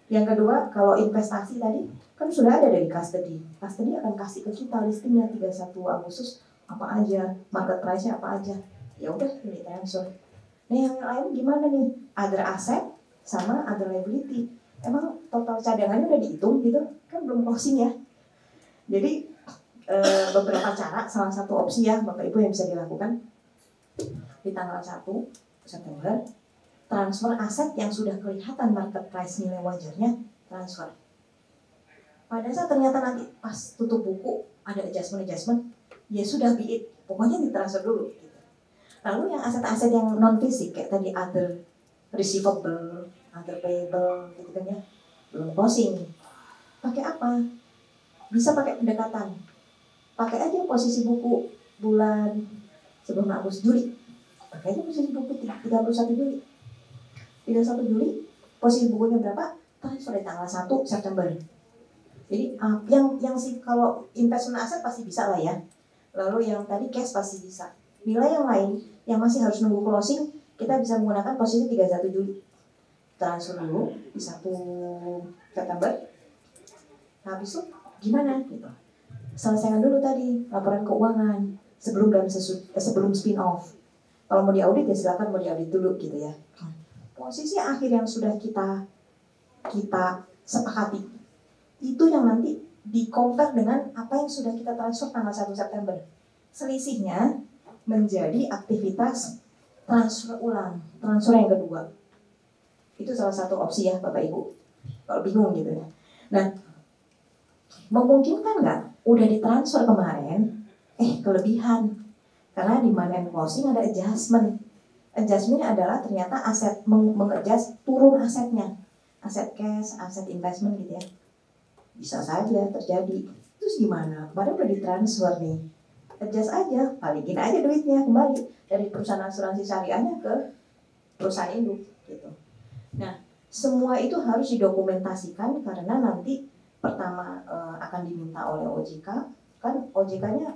A: Yang kedua, kalau investasi tadi, kan sudah ada dari custody. Custody akan kasih ke kita listingnya 31 Agustus, apa aja, market price-nya apa aja. Ya udah, ini transfer. Nah yang lain gimana nih? Other asset sama other liability. Emang total cadangannya udah dihitung gitu? Kan belum closing ya. Jadi beberapa cara, salah satu opsi ya Bapak Ibu yang bisa dilakukan di tanggal 1 September, transfer aset yang sudah kelihatan market price nilai wajarnya, transfer. Pada saat ternyata nanti pas tutup buku ada adjustment, ya sudah be it, pokoknya ditransfer dulu. Lalu yang aset-aset yang non fisik kayak tadi other receivable, other payable gitu kan ya, belum closing. Pakai apa? Bisa pakai pendekatan. Pakai aja posisi buku bulan sebelum Agustus Juli. Pakai aja posisi buku 31 Juli. 31 Juli posisi bukunya berapa? Transfer di tanggal 1 September. Jadi yang sih kalau investment aset pasti bisa lah ya. Lalu yang tadi cash pasti bisa. Nilai yang lain yang masih harus nunggu closing, kita bisa menggunakan posisi 31 Juli. Transfer dulu di 1 September. Habis itu gimana gitu. Selesaikan dulu tadi laporan keuangan sebelum spin off. Kalau mau diaudit ya silakan mau diaudit dulu gitu ya. Posisi akhir yang sudah kita sepakati itu yang nanti di-compare dengan apa yang sudah kita transfer tanggal 1 September. Selisihnya menjadi aktivitas transfer ulang, transfer yang kedua. Itu salah satu opsi ya Bapak Ibu. Kalau bingung gitu ya. Nah, memungkinkan nggak? Udah ditransfer kemarin, kelebihan. Karena di month end closing ada adjustment. Adjustmentnya adalah ternyata aset mengadjust turun asetnya. Aset cash, aset investment gitu ya. Bisa saja terjadi. Terus gimana? Padahal udah ditransfer nih. Adjust aja, balikin aja duitnya kembali dari perusahaan asuransi syariahnya ke perusahaan induk gitu. Nah, semua itu harus didokumentasikan karena nanti pertama akan diminta oleh OJK, kan OJK-nya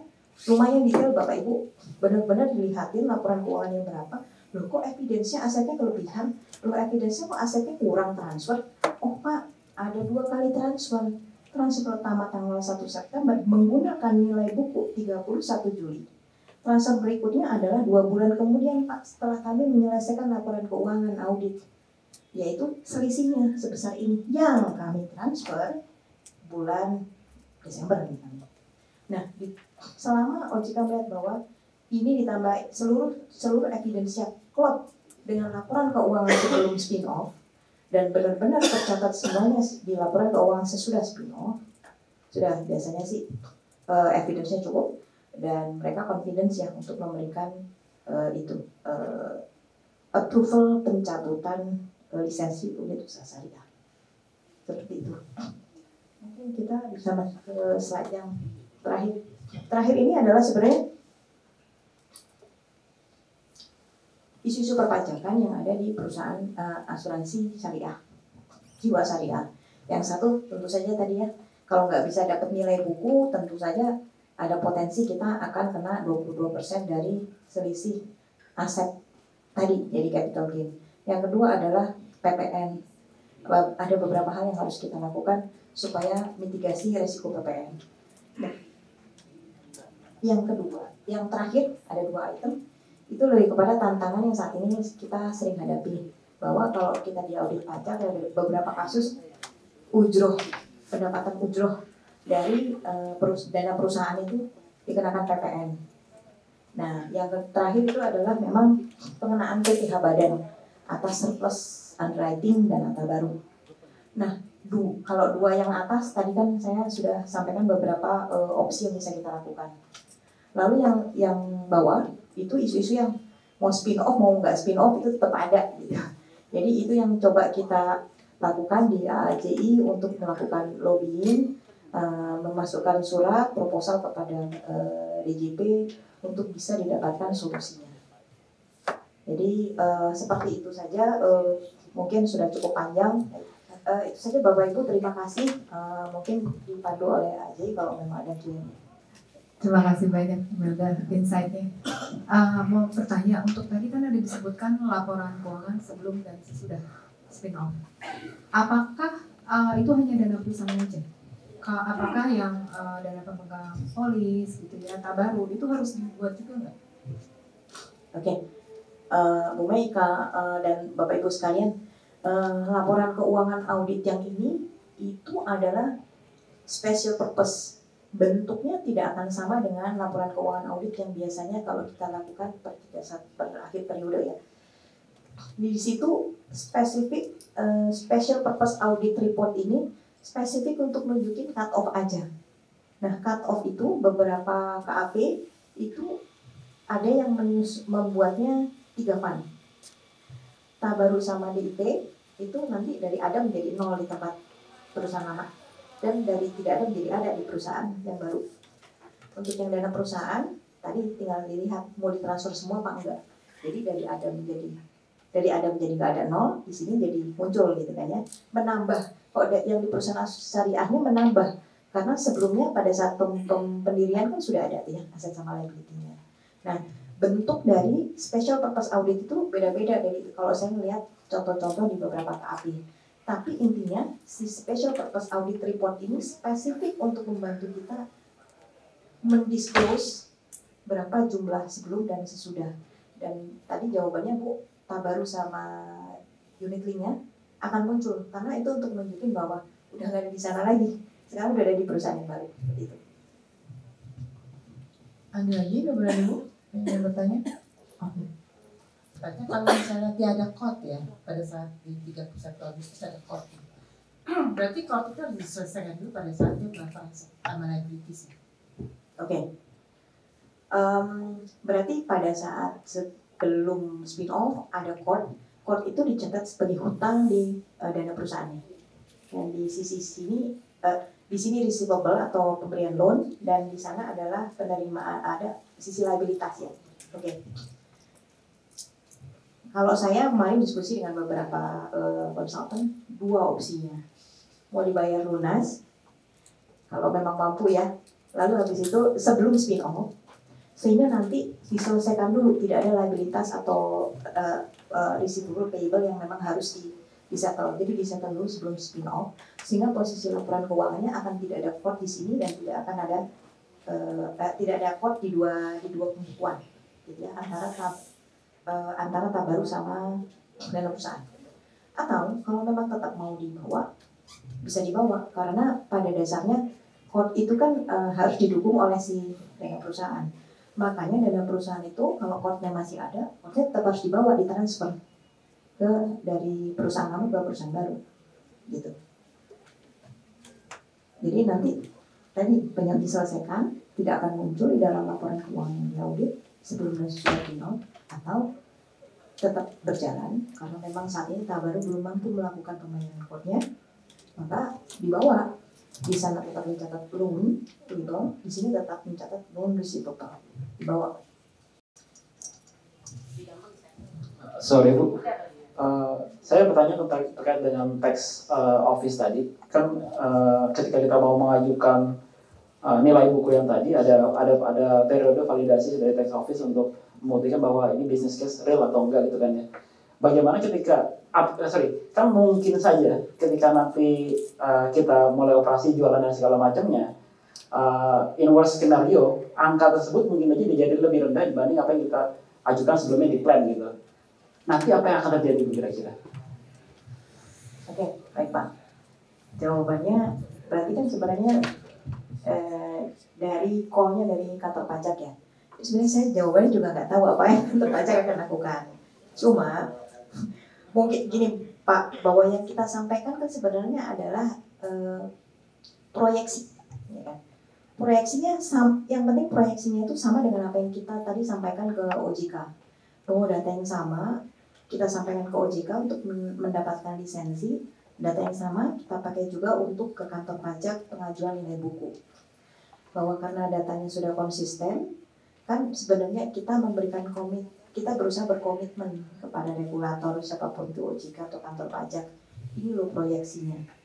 A: lumayan detail Bapak Ibu, benar-benar dilihatin laporan keuangannya berapa, loh kok evidence-nya asetnya kelebihan, loh evidence-nya kok asetnya kurang transfer, oh Pak ada 2 kali transfer, transfer pertama tanggal 1 September menggunakan nilai buku 31 Juli, transfer berikutnya adalah 2 bulan kemudian Pak setelah kami menyelesaikan laporan keuangan audit, yaitu selisihnya sebesar ini yang kami transfer bulan Desember misalnya. Nah, selama OJK melihat bahwa ini ditambah seluruh evidence-nya klop dengan laporan keuangan sebelum spin off dan benar-benar tercatat semuanya di laporan keuangan sesudah spin off, sudah biasanya sih evidence-nya cukup dan mereka confidence ya untuk memberikan approval pencabutan lisensi unit usaha syariah. Seperti itu. Mungkin kita bisa masuk ke slide yang terakhir. Terakhir ini adalah sebenarnya isu-isu perpajakan yang ada di perusahaan asuransi syariah, jiwa syariah. Yang satu tentu saja tadi ya, kalau nggak bisa dapat nilai buku, tentu saja ada potensi kita akan kena 22% dari selisih aset tadi, jadi capital gain. Yang kedua adalah PPN. Ada beberapa hal yang harus kita lakukan supaya mitigasi resiko PPN. Nah, yang kedua, yang terakhir ada 2 item, itu lebih kepada tantangan yang saat ini kita sering hadapi. Bahwa kalau kita diaudit pajak, ada beberapa kasus ujroh, pendapatan ujroh dari dana perusahaan itu dikenakan PPN. Nah, yang terakhir itu adalah memang pengenaan PPh badan atas surplus underwriting dan nasabah baru. Nah, kalau dua yang atas tadi kan saya sudah sampaikan beberapa opsi yang bisa kita lakukan. Lalu yang bawah itu isu-isu yang mau spin off mau nggak spin off itu tetap ada gitu. Jadi itu yang coba kita lakukan di AAJI untuk melakukan lobbying, memasukkan surat proposal kepada DJP untuk bisa didapatkan solusinya. Jadi seperti itu saja, mungkin sudah cukup panjang. Itu saja Bapak Ibu, terima kasih. Mungkin dipandu oleh AJI kalau memang ada Q&A.
B: Terima kasih banyak Melda insight-nya. Mau bertanya, untuk tadi kan ada disebutkan laporan keuangan sebelum dan sesudah spin-off. Apakah itu hanya dana perusahaan aja? Apakah yang dana pemegang polis gitu ya, Tabaru itu harus dibuat juga nggak?
A: Oke, Bu Mei dan Bapak Ibu sekalian, laporan keuangan audit yang ini itu adalah special purpose. Bentuknya tidak akan sama dengan laporan keuangan audit yang biasanya kalau kita lakukan per akhir periode ya. Di situ spesifik special purpose audit report ini spesifik untuk nunjukin cut off aja. Nah, cut off itu beberapa KAP itu ada yang membuatnya 3 fund. Tabaru sama DIP itu nanti dari ada menjadi 0 di tempat perusahaan lama, dan dari tidak ada menjadi ada di perusahaan yang baru. Untuk yang dana perusahaan tadi tinggal dilihat mau ditransfer semua apa enggak. Jadi dari ada menjadi nggak ada 0, di sini jadi muncul gitu kan ya, menambah. Kok yang di perusahaan syariahnya menambah karena sebelumnya pada saat pendirian kan sudah ada ya aset sama liability-nya. Nah, bentuk dari special purpose audit itu beda-beda dari kalau saya melihat contoh-contoh di beberapa KAP. Tapi intinya si special purpose audit report ini spesifik untuk membantu kita mendisclose berapa jumlah sebelum dan sesudah. Dan tadi jawabannya Bu, Tabaru sama unit linknya akan muncul karena itu untuk menunjukkan bahwa udah nggak ada di sana lagi, sekarang udah ada di perusahaan yang baru. Seperti itu.
B: Ada lagi nggak berani Bu yang bertanya?
C: Katanya kalau misalnya tiada court ya pada saat di 31 Agustus ada court, berarti court itu harus diselesaikan dulu pada saat dia melakukan liabilities.
A: Oke. Berarti pada saat sebelum spin off ada court itu dicatat sebagai hutang di dana perusahaannya. Dan di sini receivable atau pemberian loan, dan di sana adalah penerimaan, ada sisi liabilitas ya. Oke. Kalau saya kemarin diskusi dengan beberapa konsultan, 2 opsinya. Mau dibayar lunas, kalau memang mampu ya. Lalu habis itu sebelum spin off, sehingga nanti diselesaikan dulu, tidak ada liabilitas atau receivable payable yang memang harus disettle. Jadi disettle dulu sebelum spin off, sehingga posisi laporan keuangannya akan tidak ada court di sini dan tidak akan ada tidak ada court di dua pembukuan, gitu ya, antara Tabaru sama dana perusahaan. Atau kalau memang tetap mau dibawa, bisa dibawa karena pada dasarnya court itu kan harus didukung oleh si dana perusahaan. Makanya dana perusahaan itu kalau courtnya masih ada, courtnya tetap harus dibawa, ditransfer dari perusahaan lama ke perusahaan baru, gitu. Jadi nanti tadi banyak diselesaikan, tidak akan muncul di dalam laporan keuangan yang diaudit sebelum dan sesudah final, atau tetap berjalan karena memang saat ini Tabaru belum mampu melakukan pembayaran courtnya, maka dibawa. Di sana tetap mencatat loan payable, di sini tetap mencatat loan receivable, dibawa.
D: Sorry Bu, saya bertanya terkait dengan tax office tadi. Kan ketika kita mau mengajukan nilai buku yang tadi ada periode validasi dari tax office untuk membuktikan bahwa ini business case real atau enggak gitu kan ya. Bagaimana ketika kan mungkin saja ketika nanti kita mulai operasi jualan dan segala macamnya, in worst scenario angka tersebut mungkin aja menjadi lebih rendah dibanding apa yang kita ajukan sebelumnya di plan gitu. Nanti apa yang akan terjadi kira-kira?
A: Oke, baik Pak. Jawabannya berarti kan sebenarnya dari call-nya dari kantor pajak ya. sebenarnya saya jawabannya juga nggak tahu apa yang kantor pajak akan lakukan. Cuma mungkin gini Pak, bahwa yang kita sampaikan kan sebenarnya adalah proyeksi, ya kan? Proyeksinya yang penting proyeksinya itu sama dengan apa yang kita tadi sampaikan ke OJK, bahwa data yang sama kita sampaikan ke OJK untuk mendapatkan lisensi, data yang sama kita pakai juga untuk ke kantor pajak pengajuan nilai buku, bahwa karena datanya sudah konsisten kan sebenarnya kita memberikan kita berusaha berkomitmen kepada regulator siapapun itu OJK atau kantor pajak, ini loh proyeksinya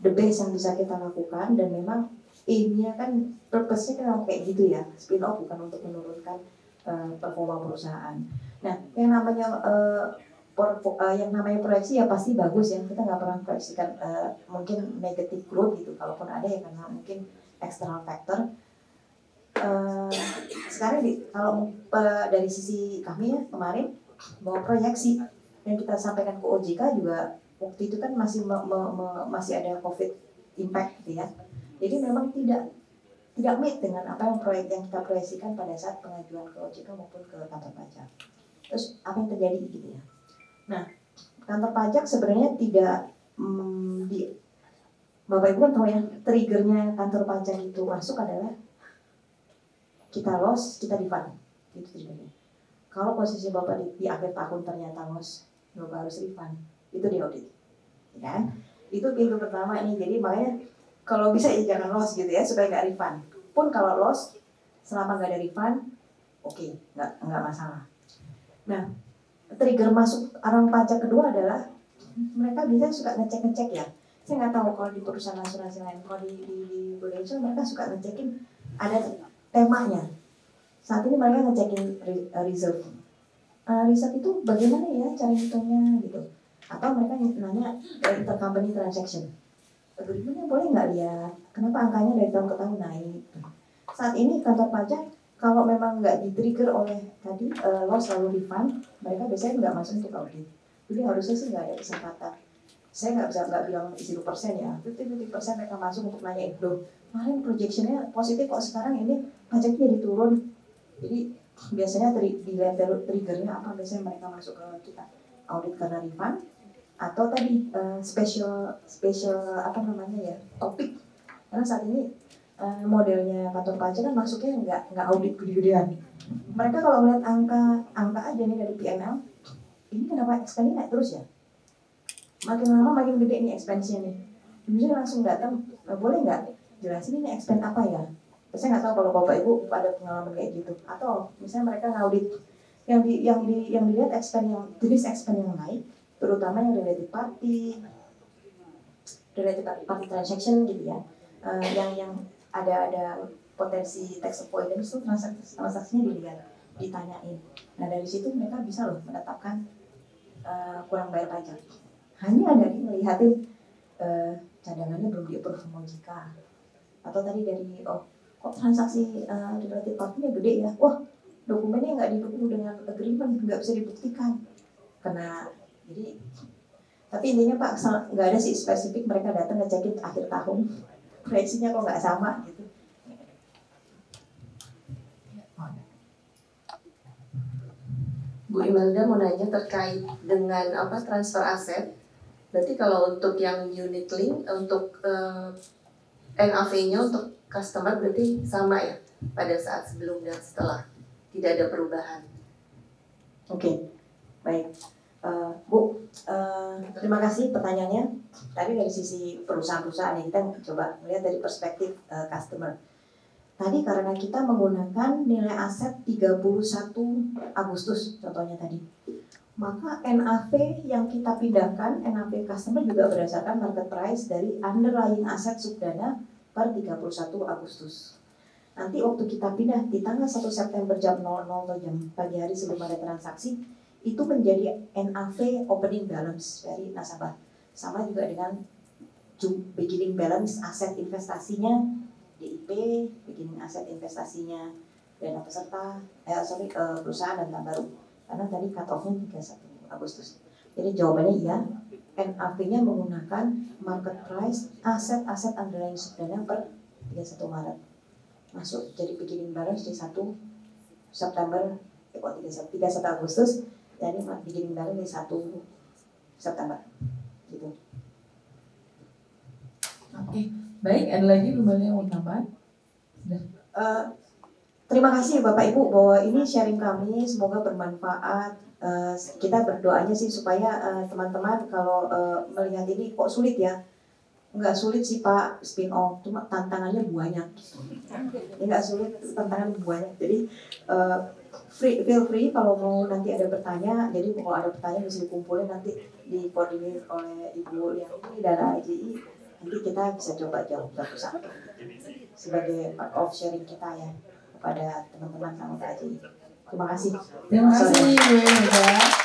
A: the best yang bisa kita lakukan, dan memang aimnya kan purpose-nya kan kayak gitu ya, spin off bukan untuk menurunkan performa perusahaan. Nah yang namanya proyeksi ya pasti bagus ya, kita nggak pernah proyeksikan mungkin negative growth gitu, kalaupun ada ya karena mungkin external factor. Sekarang kalau dari sisi kami ya kemarin mau proyeksi yang kita sampaikan ke OJK juga waktu itu kan masih ada COVID impact gitu ya, jadi memang tidak meet dengan apa yang kita proyeksikan pada saat pengajuan ke OJK maupun ke kantor pajak. Terus apa yang terjadi gitu ya? Nah kantor pajak sebenarnya tidak Bapak Ibu kan tahu ya, triggernya kantor pajak itu masuk adalah kita loss, kita refund, itu triggernya. Kalau posisi Bapak di akhir tahun ternyata loss, Bapak harus refund, itu di audit, ya kan? Itu pintu pertama ini. Jadi makanya kalau bisa ya jangan loss gitu ya, supaya nggak refund. Pun kalau loss, selama nggak ada refund, oke, nggak masalah. Nah, trigger masuk orang pajak kedua adalah mereka bisa suka ngecek ya. Saya nggak tahu kalau di perusahaan asuransi lain, kalau di Indonesia mereka suka ngecekin ada temanya. Saat ini mereka ngecekin reserve. Reserve itu bagaimana ya cara hitungnya gitu. Atau mereka nanya intercompany transaction. Agreementnya boleh nggak lihat? Kenapa angkanya dari tahun ke tahun naik? Saat ini kantor pajak kalau memang nggak di-trigger oleh tadi loss lalu refund, mereka biasanya nggak masuk untuk audit. Jadi harusnya sih nggak ada kesempatan. Saya nggak bilang 0% ya, 50% mereka masuk untuk nanya itu. Kemarin projectionnya positif kok, sekarang ini pajaknya jadi turun. Jadi biasanya dilihat triggernya apa, biasanya mereka masuk ke kita audit karena refund atau tadi special apa namanya ya, topik. Karena saat ini modelnya kantor pajak kan masuknya nggak audit gede-gedean. Mereka kalau melihat angka aja nih dari PNL, ini kenapa expense naik terus ya? Makin lama makin gede nih expense-nya nih. Biasanya langsung datang, boleh nggak jelasin ini expense apa ya? Saya nggak tahu kalau Bapak Ibu ada pengalaman kayak gitu. Atau misalnya mereka ngaudit yang dilihat expense yang jenis expense yang naik, terutama yang related party transaction gitu ya, yang ada potensi tax avoidance itu transaksinya dilihat, ditanyain. Nah dari situ mereka bisa loh menetapkan kurang bayar pajak. Hanya dari melihatin cadangannya belum di-approve sama OJK, atau tadi dari kok transaksi related party-nya gede ya, wah dokumennya nggak didukung dengan agreement, nggak bisa dibuktikan. Jadi tapi intinya Pak nggak ada sih spesifik mereka datang ngecekin akhir tahun proyeksinya kok nggak sama gitu.
E: Bu Imelda mau nanya terkait dengan transfer aset. Berarti kalau untuk yang unit link untuk NAV-nya untuk customer berarti sama ya pada saat sebelum dan setelah, tidak ada perubahan.
A: Oke, baik. Bu, terima kasih pertanyaannya. Tadi dari sisi perusahaan-perusahaan ya, kita coba melihat dari perspektif customer. Tadi karena kita menggunakan nilai aset 31 Agustus contohnya tadi, maka NAV yang kita pindahkan, NAV customer juga berdasarkan market price dari underlying aset subdana per 31 Agustus. Nanti waktu kita pindah di tanggal 1 September jam 00 atau jam pagi hari sebelum ada transaksi, itu menjadi NAV opening balance dari nasabah. Sama juga dengan beginning balance aset investasinya, DIP, beginning aset investasinya dana peserta, perusahaan dan tahun baru. Karena tadi cut off-nya 31 Agustus. Jadi jawabannya iya, NAV-nya menggunakan market price aset-aset underlying subdana per 31 Maret. Masuk jadi beginning balance di 1 September, 31 Agustus, jadi beginning dari 1 September gitu.
F: Oke, baik. Ada lagi Bu Melda yang mau tambah?
A: Terima kasih Bapak Ibu bahwa ini sharing kami, semoga bermanfaat. Kita berdoanya sih supaya teman-teman kalau melihat ini kok sulit ya. Nggak sulit sih Pak spin off, cuma tantangannya banyak. Ya nggak sulit, tantangannya banyak. Jadi feel free kalau mau nanti ada bertanya. Jadi kalau ada pertanyaan bisa dikumpulin nanti dikoordinir oleh Ibu yang ini dan AJI. Nanti kita bisa coba jawab satu-satu sebagai part of sharing kita ya kepada teman-teman anggota AJI. Terima kasih.
F: Terima kasih Bu Melda.